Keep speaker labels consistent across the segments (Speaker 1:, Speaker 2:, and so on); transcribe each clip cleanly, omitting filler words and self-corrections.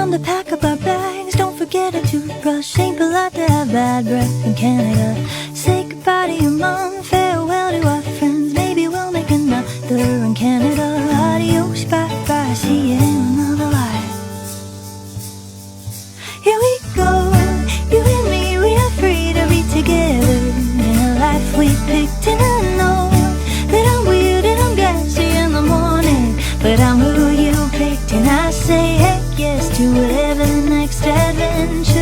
Speaker 1: Time to pack up our bags, don't forget a toothbrush. Ain't polite to have bad breath in Canada. Say goodbye to your mom, farewell to our friends. Maybe we'll make another in Canada. Adios, bye-bye, see you in another life. Here we go, you and me, we are free to be together in a life we picked. And I know that I'm weird and I'm gassy in the morning, but I'm who you picked. And I say heck yes to whatever the next adventure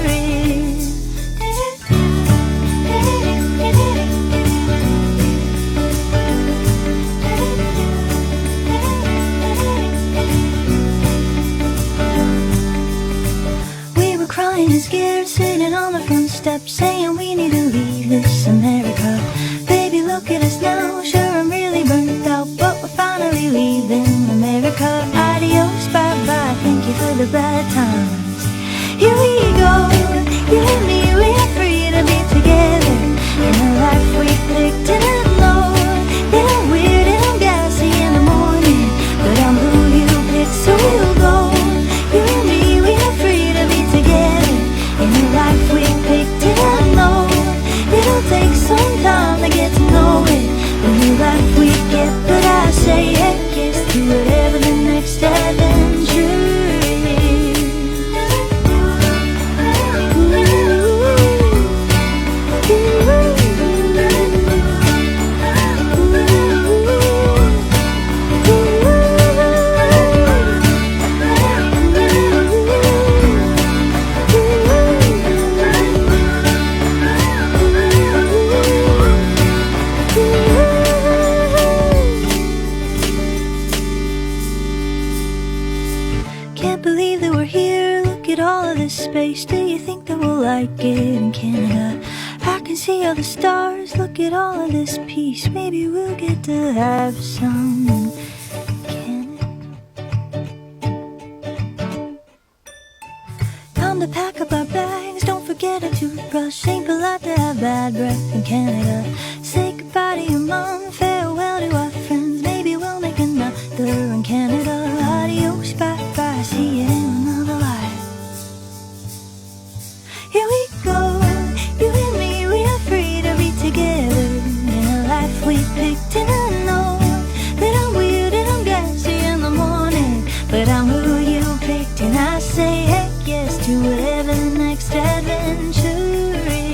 Speaker 1: is. We were crying and scared, sitting on the front steps, saying we need to leave this America. Baby, look at us now, sure I'm really burnt out, but we're finally leaving America. Adios, bye-bye, thank you for the bad times. Here we go, you and me, we are free to be together in the life we picked. And I know that I'm weird and I'm gassy in the morning, but I'm who you picked. So we'll go, you and me, we are free to be together in the life we picked. And I know it'll take some time to get to know it, the new life we get. But I say heck yes to whatever the next adventure is. Can't believe that we're here, look at all of this space. Do you think that we'll like it in Canada? I can see all the stars, look at all of this peace. Maybe we'll get to have some in Canada. Time to pack up our bags, don't forget a toothbrush. Ain't polite to have bad breath in Canada. Say goodbye to your mom, farewell to our friends. Maybe we'll make another in Canada. Adios, bye-bye, see you in another life. Here we go, you and me, we are free to be together in a life we picked. And I know that I'm weird and I'm gassy in the morning, but I'm who you picked. And I say heck yes to whatever the next adventure is.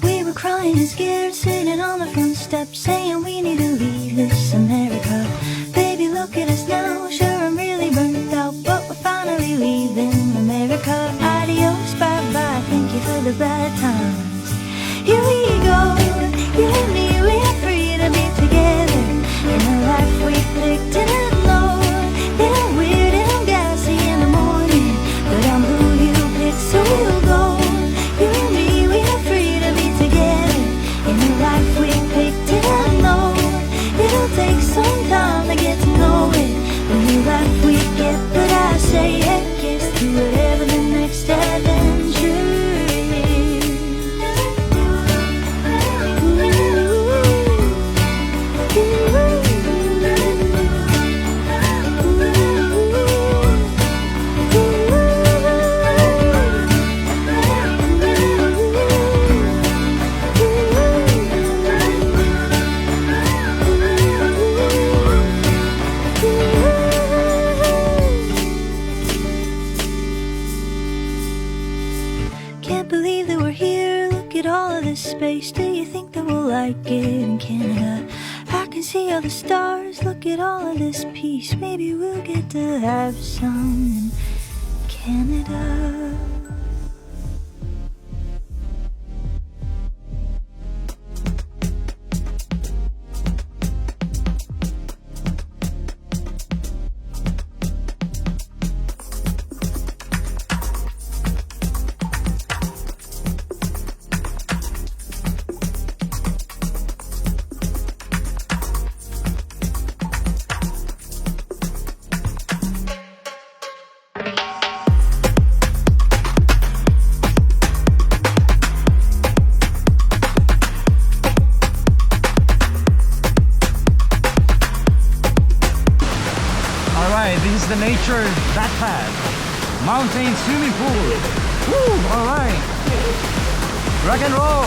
Speaker 1: We were crying and scared, sitting on the front steps, saying we need to leave this America. Baby, look at us now, sure I'm really burnt out, but we're finally leaving America. Adios, bye-bye, thank you for the bad times. Here we go, you and me, we are free to be together in the life we picked. And I know that I'm weird and I'm gassy in the morning, but I'm who you picked. So we'll go, you and me, we are free to be together in the life we picked. And I know it'll take some time to get to know it, the new life we get. But I say heck yes to whatever the next adventure is. Can't believe that we're here, look at all of this space. Do you think that we'll like it in Canada? I can see all the stars, look at all of this peace. Maybe we'll get to have some in Canada.
Speaker 2: the nature backpack. Mountain swimming pool. Woo! Alright. Rock and roll.